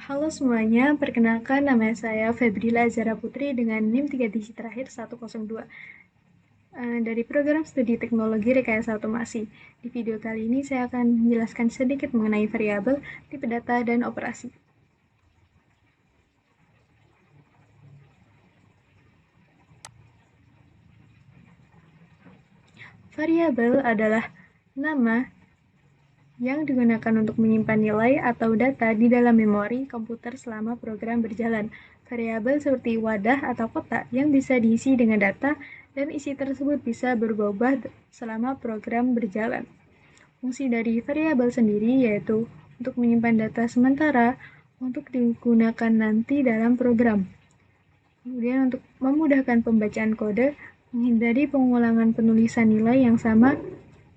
Halo semuanya, perkenalkan nama saya Febrila Zara Putri dengan NIM 3 digit terakhir 102 dari program studi teknologi rekayasa otomasi. Di video kali ini saya akan menjelaskan sedikit mengenai variabel, tipe data, dan operasi. Variabel adalah nama yang digunakan untuk menyimpan nilai atau data di dalam memori komputer selama program berjalan. Variabel seperti wadah atau kotak yang bisa diisi dengan data dan isi tersebut bisa berubah-ubah selama program berjalan. Fungsi dari variabel sendiri yaitu untuk menyimpan data sementara untuk digunakan nanti dalam program. Kemudian untuk memudahkan pembacaan kode, menghindari pengulangan penulisan nilai yang sama,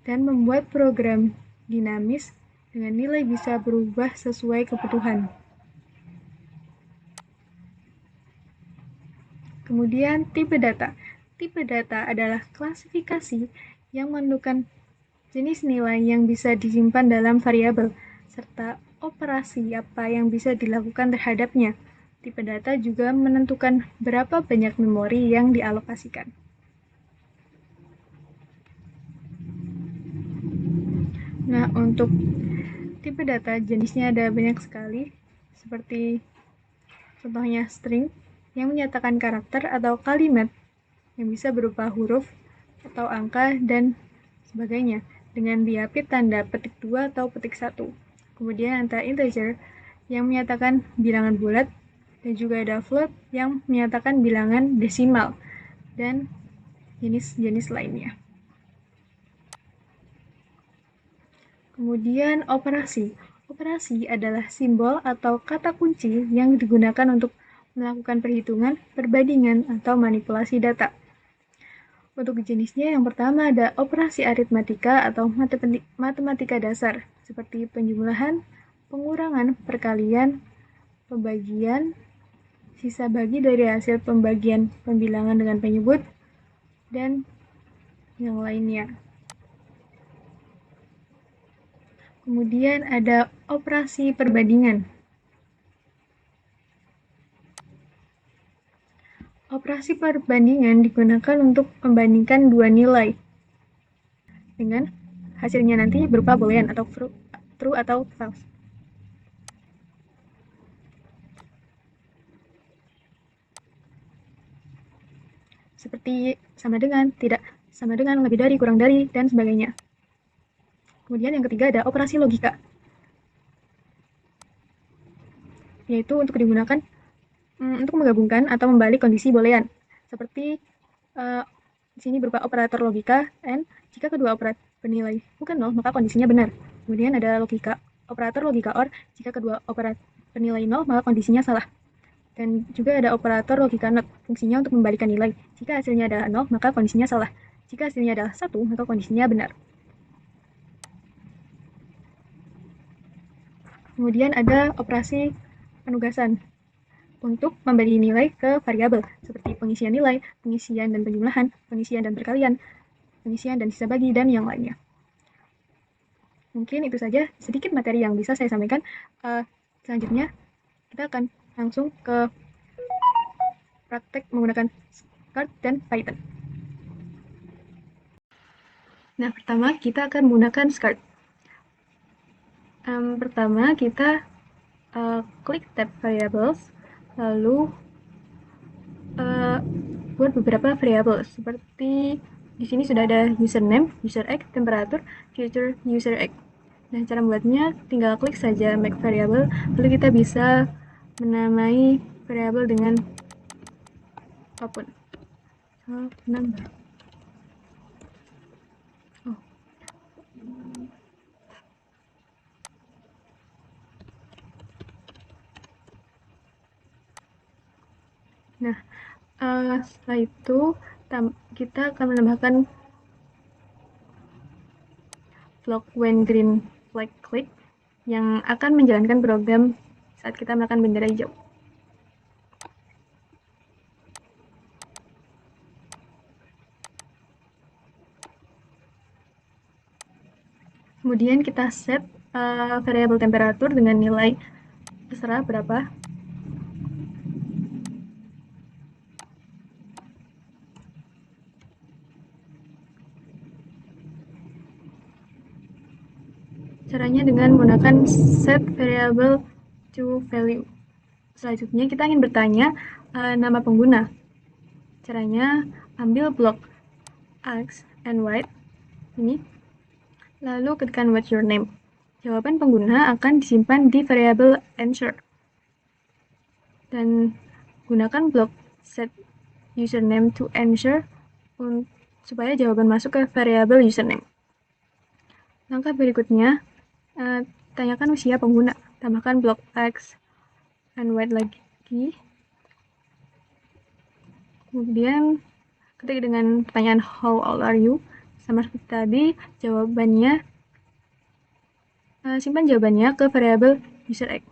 dan membuat program dinamis dengan nilai bisa berubah sesuai kebutuhan. Kemudian tipe data. Tipe data adalah klasifikasi yang menentukan jenis nilai yang bisa disimpan dalam variabel, serta operasi apa yang bisa dilakukan terhadapnya. Tipe data juga menentukan berapa banyak memori yang dialokasikan. Nah, untuk tipe data jenisnya ada banyak sekali, seperti contohnya string yang menyatakan karakter atau kalimat yang bisa berupa huruf atau angka dan sebagainya dengan diapit tanda petik 2 atau petik 1. Kemudian ada integer yang menyatakan bilangan bulat dan juga ada float yang menyatakan bilangan desimal dan jenis-jenis lainnya. Kemudian operasi. Operasi adalah simbol atau kata kunci yang digunakan untuk melakukan perhitungan, perbandingan, atau manipulasi data. Untuk jenisnya yang pertama ada operasi aritmatika atau matematika dasar, seperti penjumlahan, pengurangan, perkalian, pembagian, sisa bagi dari hasil pembagian pembilangan dengan penyebut, dan yang lainnya. Kemudian ada operasi perbandingan. Operasi perbandingan digunakan untuk membandingkan dua nilai dengan hasilnya nanti berupa boolean atau true atau false. Seperti sama dengan, tidak, sama dengan, lebih dari, kurang dari, dan sebagainya. Kemudian yang ketiga ada operasi logika, yaitu untuk digunakan untuk menggabungkan atau membalik kondisi boolean. Seperti di sini berupa operator logika and jika kedua operator bernilai bukan 0 maka kondisinya benar. Kemudian ada logika operator logika OR jika kedua operator bernilai 0 maka kondisinya salah. Dan juga ada operator logika NOT, fungsinya untuk membalikan nilai. Jika hasilnya adalah 0 maka kondisinya salah. Jika hasilnya adalah 1 maka kondisinya benar. Kemudian ada operasi penugasan untuk membagi nilai ke variabel seperti pengisian nilai, pengisian dan penjumlahan, pengisian dan perkalian, pengisian dan sisa bagi, dan yang lainnya. Mungkin itu saja sedikit materi yang bisa saya sampaikan. Selanjutnya kita akan langsung ke praktek menggunakan Scart dan Python. Nah, pertama kita akan menggunakan Scart. Pertama kita klik tab variables, lalu buat beberapa variabel seperti di sini sudah ada username, user X, temperatur, future user X. Nah, cara membuatnya tinggal klik saja make variable, lalu kita bisa menamai variabel dengan apapun. Number. Oh. Nah, setelah itu kita akan menambahkan flock when green flag click yang akan menjalankan program saat kita melakukan bendera hijau. Kemudian kita set variabel temperatur dengan nilai terserah berapa. Caranya dengan menggunakan set variable to value. Selanjutnya kita ingin bertanya nama pengguna. Caranya ambil blok x and y ini, lalu ketikkan what's your name. Jawaban pengguna akan disimpan di variabel answer. Dan gunakan blok set username to answer supaya jawaban masuk ke variabel username. Langkah berikutnya, tanyakan usia pengguna. Tambahkan blok x and y lagi. Kemudian ketik dengan pertanyaan how old are you? Sama seperti tadi, jawabannya simpan jawabannya ke variabel user x.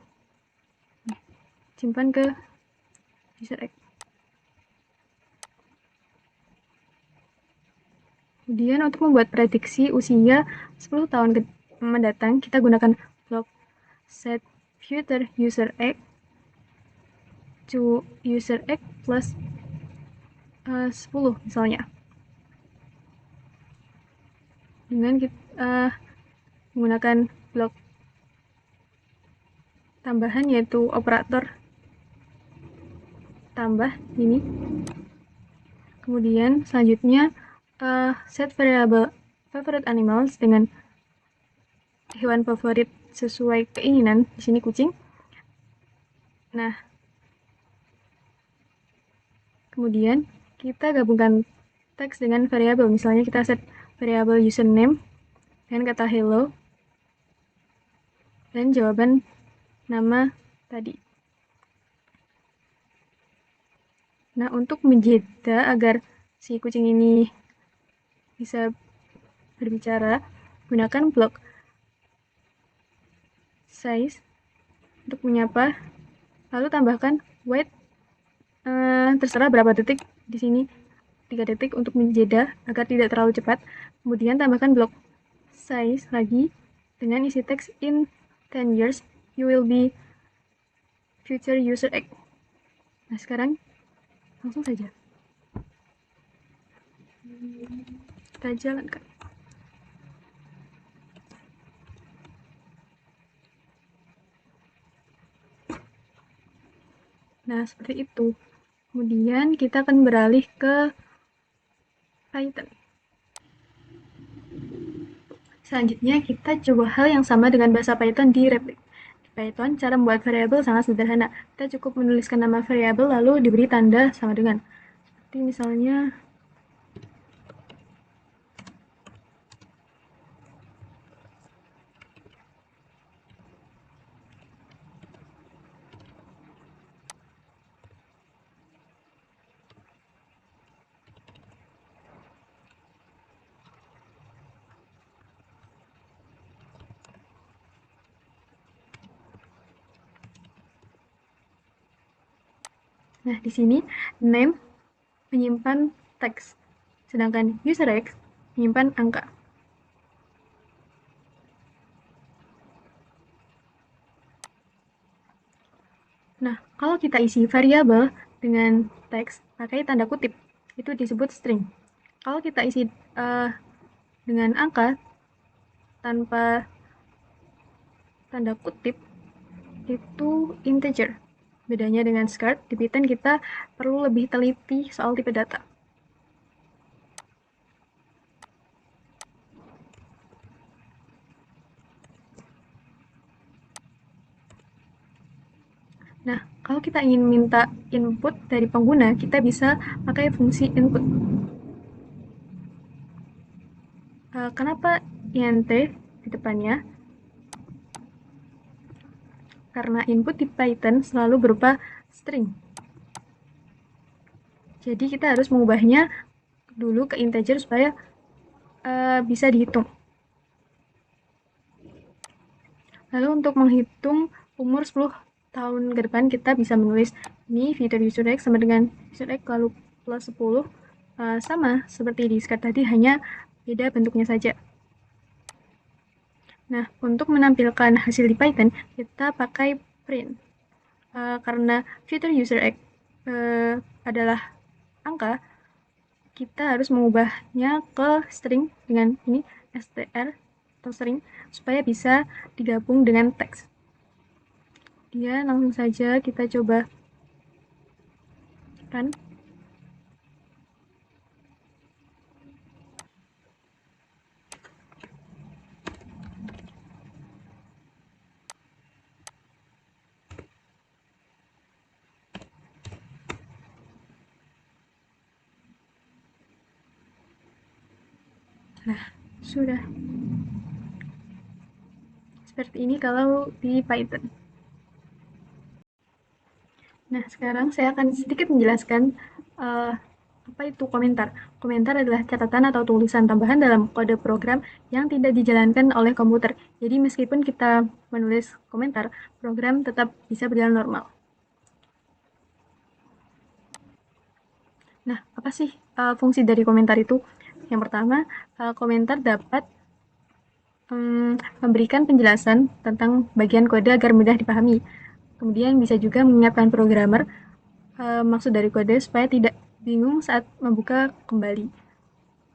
Simpan ke user x. Kemudian untuk membuat prediksi usia 10 tahun mendatang, kita gunakan blok set future user x to user x plus 10 misalnya. Dengan kita menggunakan blok tambahan yaitu operator tambah ini. Kemudian selanjutnya set variable favorite animals dengan hewan favorit sesuai keinginan. Di sini kucing. Nah, kemudian kita gabungkan teks dengan variabel. Misalnya kita set variabel username dengan kata hello dan jawaban nama tadi. Nah, untuk menjeda agar si kucing ini bisa berbicara, gunakan blok size untuk menyapa, lalu tambahkan wait, terserah berapa detik, di sini 3 detik untuk menjeda agar tidak terlalu cepat. Kemudian tambahkan blok size lagi dengan isi teks in 10 years you will be future user X. Nah, sekarang langsung saja kita jalankan. Nah, seperti itu. Kemudian kita akan beralih ke Python. Selanjutnya kita coba hal yang sama dengan bahasa Python di Replit. Di Python, cara membuat variabel sangat sederhana. Kita cukup menuliskan nama variabel lalu diberi tanda sama dengan. Seperti misalnya nah, di sini name menyimpan teks, sedangkan user X menyimpan angka. Nah, kalau kita isi variabel dengan teks pakai tanda kutip, itu disebut string. Kalau kita isi dengan angka tanpa tanda kutip, itu integer. Bedanya dengan Scart, di Python kita perlu lebih teliti soal tipe data. Nah, kalau kita ingin minta input dari pengguna, kita bisa pakai fungsi input. Kenapa int di depannya? Karena input di Python selalu berupa string. Jadi kita harus mengubahnya dulu ke integer supaya bisa dihitung. Lalu untuk menghitung umur 10 tahun ke depan, kita bisa menulis ini future user X sama dengan user X lalu plus 10, sama seperti di Scart tadi, hanya beda bentuknya saja. Nah, untuk menampilkan hasil di Python, kita pakai print. Karena fitur user egg adalah angka, kita harus mengubahnya ke string dengan ini str atau string supaya bisa digabung dengan teks. Kemudian langsung saja kita coba run. Nah, sudah. Seperti ini kalau di Python. Nah, sekarang saya akan sedikit menjelaskan apa itu komentar. Komentar adalah catatan atau tulisan tambahan dalam kode program yang tidak dijalankan oleh komputer. Jadi meskipun kita menulis komentar, program tetap bisa berjalan normal. Nah, apa sih fungsi dari komentar itu? Yang pertama, komentar dapat memberikan penjelasan tentang bagian kode agar mudah dipahami. Kemudian bisa juga mengingatkan programmer maksud dari kode supaya tidak bingung saat membuka kembali.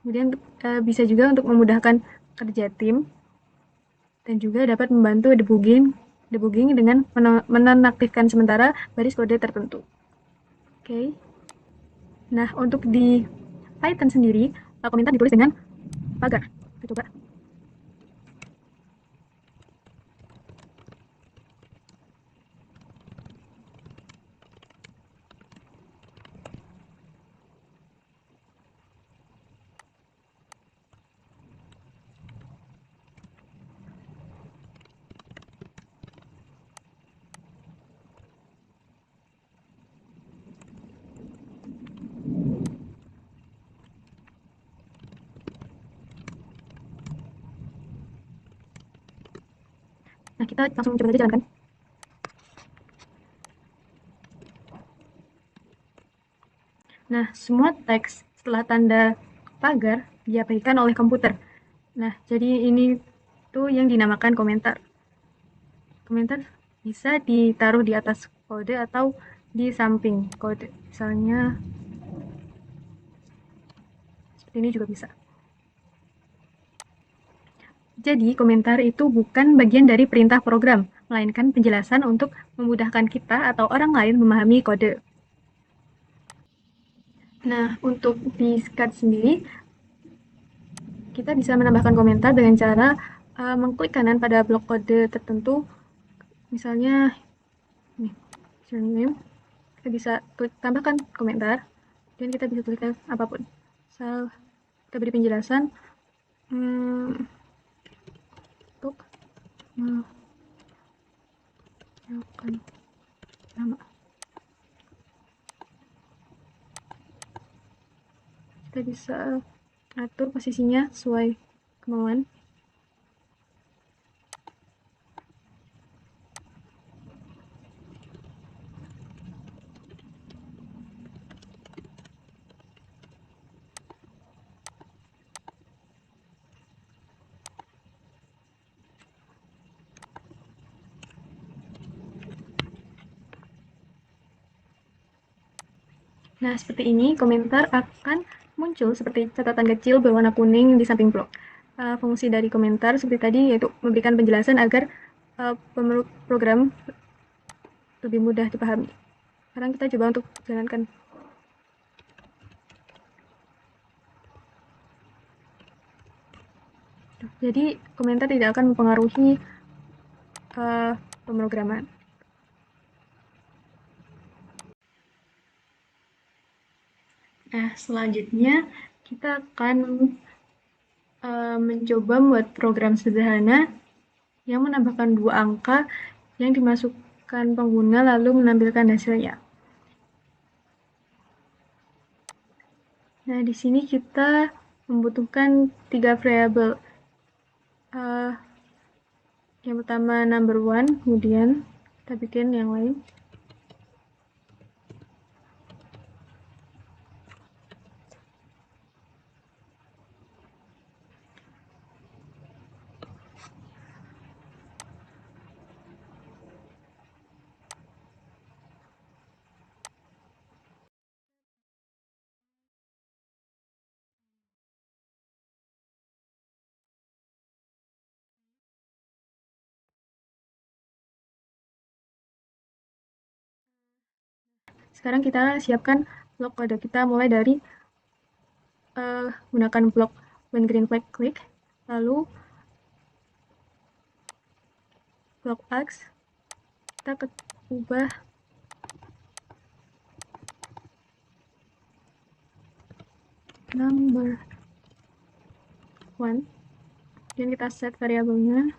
Kemudian bisa juga untuk memudahkan kerja tim dan juga dapat membantu debugging dengan menonaktifkan sementara baris kode tertentu. Oke. Nah, untuk di Python sendiri, komentar ditulis dengan pagar. Kita coba. Nah, kita langsung coba saja jalankan. Nah, semua teks setelah tanda pagar diabaikan oleh komputer. Nah, jadi ini tuh yang dinamakan komentar. Komentar bisa ditaruh di atas kode atau di samping kode. Misalnya seperti ini juga bisa. Jadi, komentar itu bukan bagian dari perintah program, melainkan penjelasan untuk memudahkan kita atau orang lain memahami kode. Nah, untuk di Scud sendiri, kita bisa menambahkan komentar dengan cara mengklik kanan pada blok kode tertentu. Misalnya, nih, name, kita bisa klik tambahkan komentar, dan kita bisa tuliskan apapun. Misal, kita beri penjelasan untuk melakukan nama. Kita bisa atur posisinya sesuai kemauan. Nah, seperti ini komentar akan muncul seperti catatan kecil berwarna kuning di samping blok. Fungsi dari komentar seperti tadi yaitu memberikan penjelasan agar program lebih mudah dipahami. Sekarang kita coba untuk jalankan. Jadi komentar tidak akan mempengaruhi pemrograman. Nah, selanjutnya kita akan mencoba membuat program sederhana yang menambahkan 2 angka yang dimasukkan pengguna lalu menampilkan hasilnya. Nah, di sini kita membutuhkan 3 variabel. Yang pertama number 1, kemudian kita bikin yang lain. Sekarang kita siapkan blok kode. Kita mulai dari gunakan blok when green flag click, lalu blok X kita ubah number 1, dan kita set variabelnya,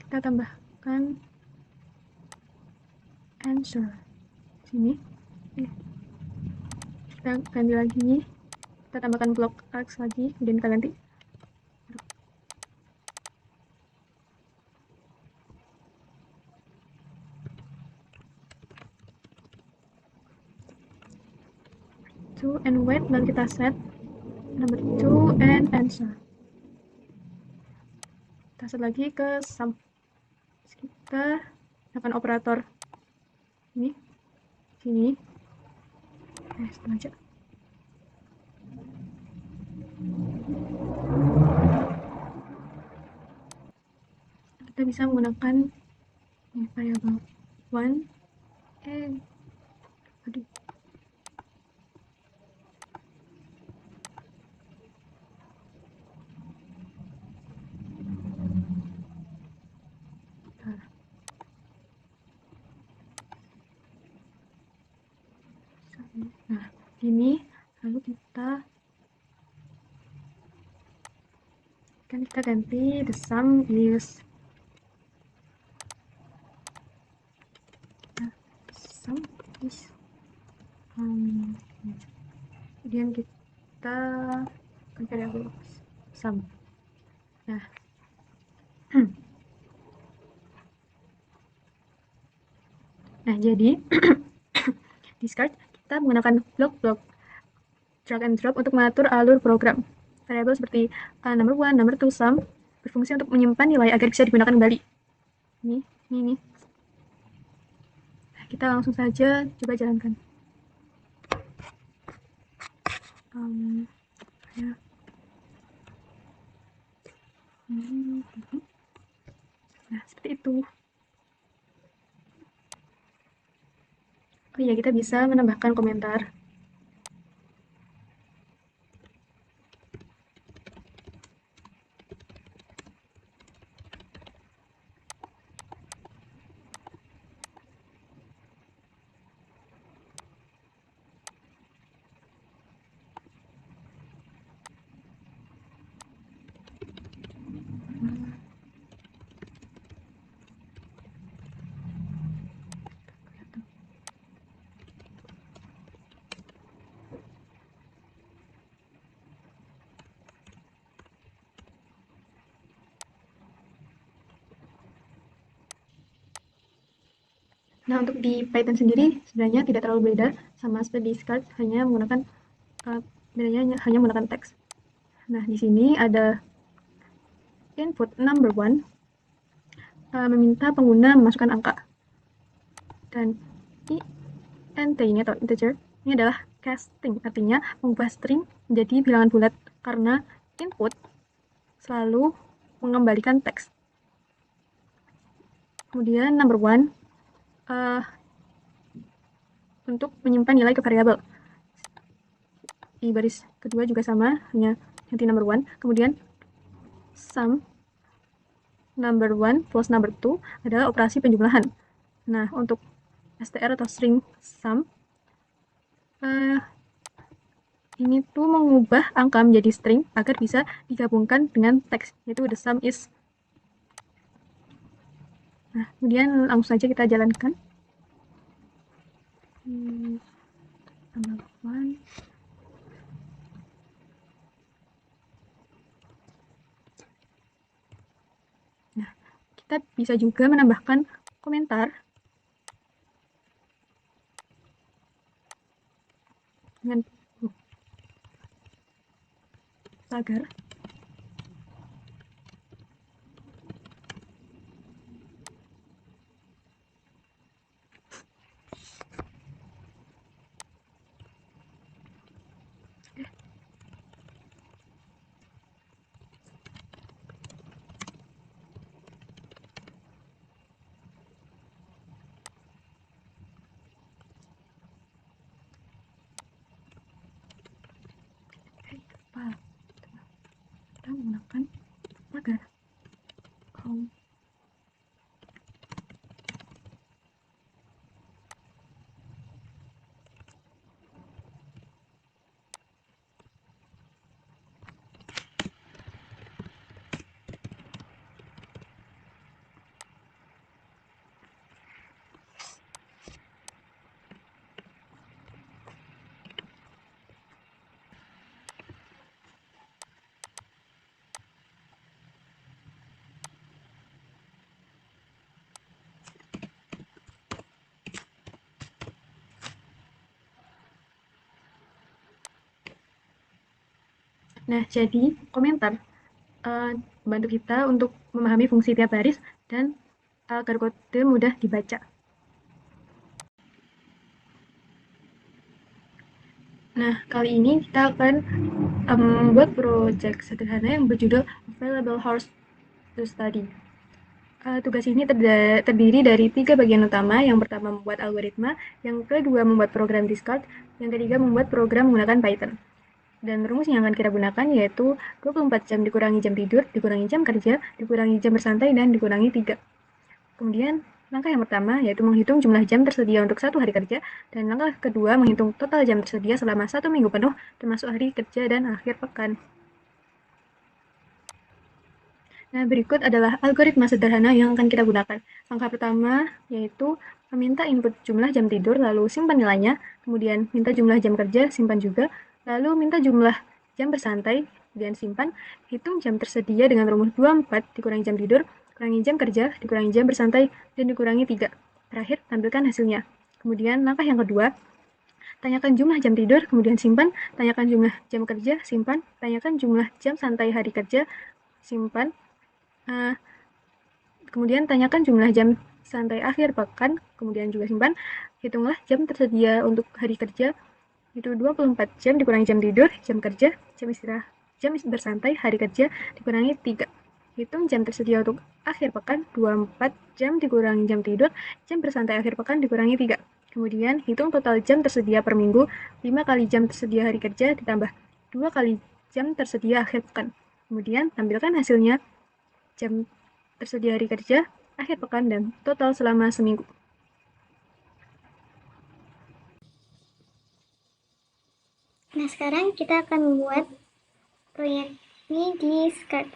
kita tambahkan answer sini, kita ganti lagi, kita tambahkan blok X lagi, kemudian kita ganti to and wait, lalu kita set number 2 and answer. Kita set lagi ke sum. Kita gunakan operator ini sini. Sengaja. Kita bisa menggunakan variabel 1 aduh. Nah, ini lalu kita ganti the sum is kemudian kita variabel sum. Nah, jadi discard kita menggunakan blok-blok drag and drop untuk mengatur alur program. Variabel seperti number 1, number 2, sum berfungsi untuk menyimpan nilai agar bisa digunakan kembali. Ini. Kita langsung saja coba jalankan. Ya. Nah, seperti itu. Oh iya, kita bisa menambahkan komentar. Nah, untuk di Python sendiri sebenarnya tidak terlalu beda sama seperti discard, hanya menggunakan bedanya hanya menggunakan teks. Nah, di sini ada input number 1 meminta pengguna memasukkan angka, dan int ini atau integer ini adalah casting, artinya mengubah string menjadi bilangan bulat karena input selalu mengembalikan teks. Kemudian number 1 untuk menyimpan nilai ke variabel. Di baris kedua juga sama, hanya ganti number 1. Kemudian sum number 1 plus number 2 adalah operasi penjumlahan. Nah, untuk str atau string sum ini tuh mengubah angka menjadi string agar bisa digabungkan dengan teks, yaitu the sum is. Nah, kemudian langsung saja kita jalankan. Number 1. Nah, kita bisa juga menambahkan komentar dengan tagar. Nah, jadi komentar membantu kita untuk memahami fungsi tiap baris dan agar kode mudah dibaca. Nah, kali ini kita akan membuat project sederhana yang berjudul Available Horse to Study. Tugas ini terdiri dari 3 bagian utama. Yang pertama membuat algoritma, yang kedua membuat program discard, yang ketiga membuat program menggunakan Python. Dan rumus yang akan kita gunakan yaitu 24 jam dikurangi jam tidur, dikurangi jam kerja, dikurangi jam bersantai, dan dikurangi 3. Kemudian langkah yang pertama yaitu menghitung jumlah jam tersedia untuk 1 hari kerja, dan langkah kedua menghitung total jam tersedia selama 1 minggu penuh termasuk hari kerja dan akhir pekan. Nah, berikut adalah algoritma sederhana yang akan kita gunakan. Langkah pertama yaitu meminta input jumlah jam tidur, lalu simpan nilainya, kemudian minta jumlah jam kerja, simpan juga, lalu minta jumlah jam bersantai, kemudian simpan, hitung jam tersedia dengan rumus 24 dikurangi jam tidur, kurangi jam kerja, dikurangi jam bersantai, dan dikurangi 3. Terakhir, tampilkan hasilnya. Kemudian langkah yang kedua, tanyakan jumlah jam tidur, kemudian simpan, tanyakan jumlah jam kerja, simpan, tanyakan jumlah jam santai hari kerja, simpan, kemudian tanyakan jumlah jam santai akhir pekan, kemudian juga simpan, hitunglah jam tersedia untuk hari kerja, itu 24 jam dikurangi jam tidur, jam kerja, jam istirahat, jam bersantai, hari kerja, dikurangi 3. Hitung jam tersedia untuk akhir pekan, 24 jam dikurangi jam tidur, jam bersantai akhir pekan, dikurangi 3. Kemudian hitung total jam tersedia per minggu, 5 kali jam tersedia hari kerja, ditambah 2 kali jam tersedia akhir pekan. Kemudian tampilkan hasilnya, jam tersedia hari kerja, akhir pekan, dan total selama seminggu. Nah, sekarang kita akan membuat proyek ini di Skart.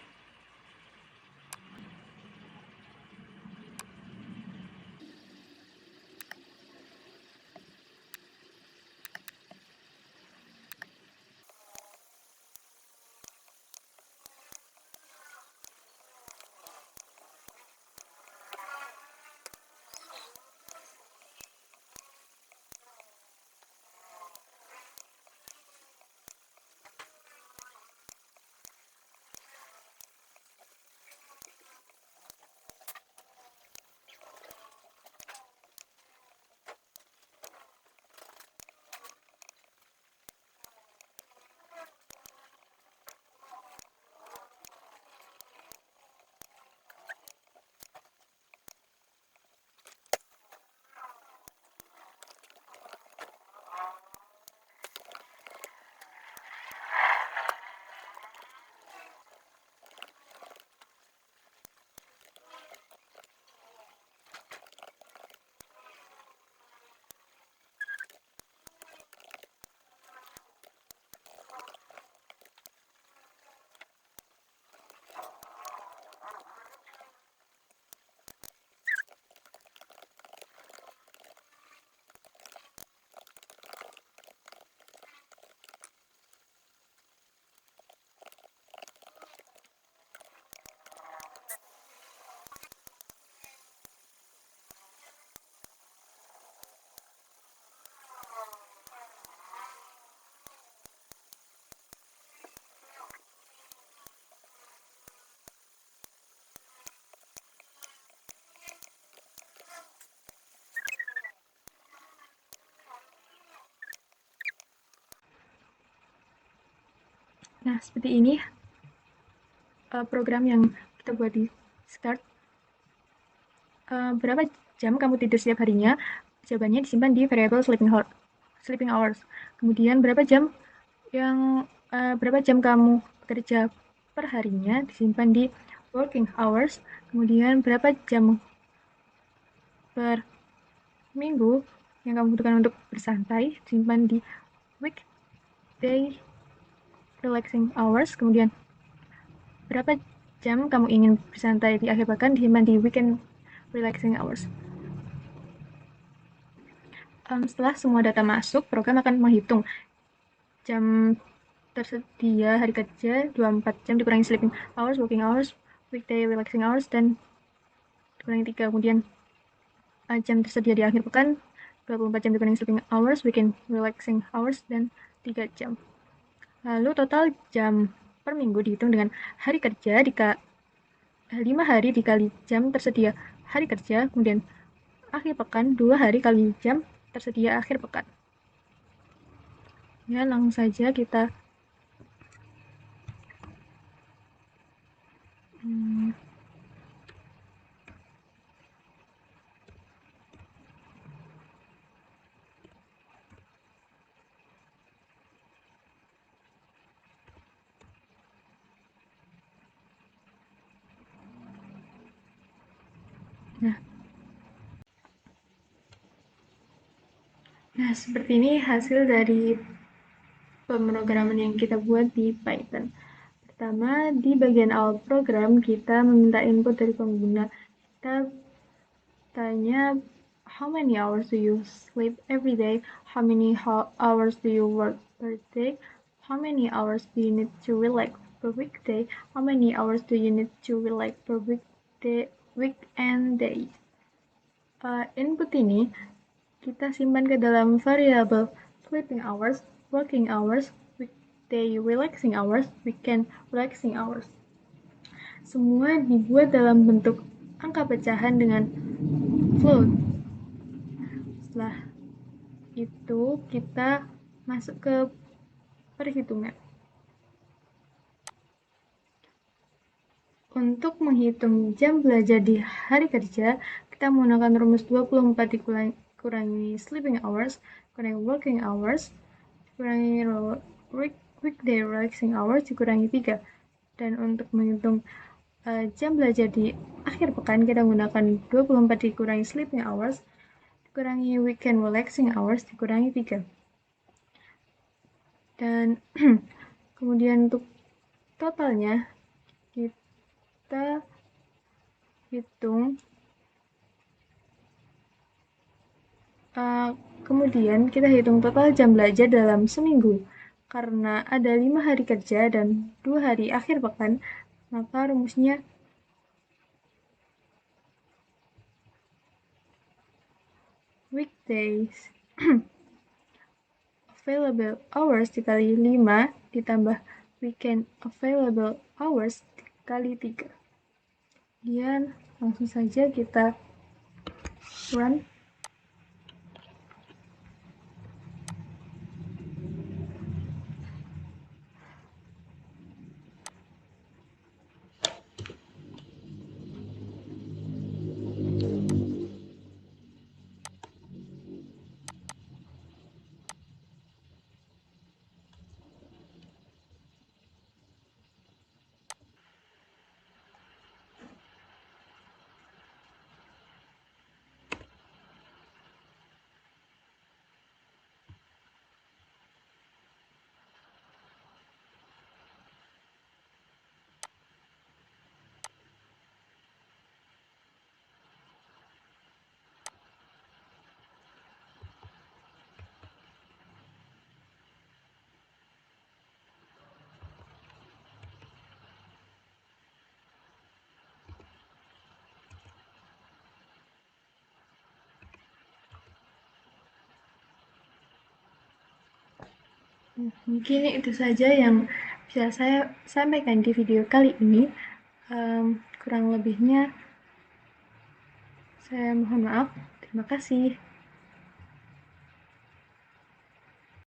Nah, seperti ini program yang kita buat di Start. Berapa jam kamu tidur setiap harinya? Jawabannya disimpan di variable sleeping hours. Kemudian berapa jam kamu bekerja per harinya disimpan di working hours, kemudian berapa jam per minggu yang kamu butuhkan untuk bersantai, simpan di weekday relaxing hours, kemudian berapa jam kamu ingin bersantai di akhir pekan, disimpan di weekend relaxing hours. Setelah semua data masuk, program akan menghitung jam tersedia hari kerja 24 jam dikurangi sleeping hours, working hours, weekday relaxing hours, dan dikurangi 3. Kemudian jam tersedia di akhir pekan 24 jam dikurangi sleeping hours, weekend relaxing hours, dan 3 jam. Lalu total jam per minggu dihitung dengan hari kerja 5 hari dikali jam tersedia hari kerja, kemudian akhir pekan 2 hari kali jam tersedia akhir pekan. Ya, langsung saja kita Nah, seperti ini hasil dari pemrograman yang kita buat di Python. Pertama, di bagian awal program, kita meminta input dari pengguna. Kita tanya, how many hours do you sleep every day? How many hours do you work per day? How many hours do you need to relax per weekday? How many hours do you need to relax per weekend day? Input ini kita simpan ke dalam variabel sleeping hours, working hours, weekday relaxing hours, weekend relaxing hours. Semua dibuat dalam bentuk angka pecahan dengan float. Setelah itu kita masuk ke perhitungan. Untuk menghitung jam belajar di hari kerja, kita menggunakan rumus 24 dikurangi sleeping hours, dikurangi working hours, dikurangi weekday relaxing hours, dikurangi 3. Dan untuk menghitung jam belajar di akhir pekan, kita menggunakan 24 dikurangi sleeping hours, dikurangi weekend relaxing hours, dikurangi 3. Dan kemudian untuk totalnya, kita hitung kemudian kita hitung total jam belajar dalam seminggu. Karena ada 5 hari kerja dan 2 hari akhir pekan, maka rumusnya weekdays available hours dikali 5 ditambah weekend available hours dikali 3. Kemudian langsung saja kita run. Mungkin itu saja yang bisa saya sampaikan di video kali ini. Kurang lebihnya saya mohon maaf. Terima kasih.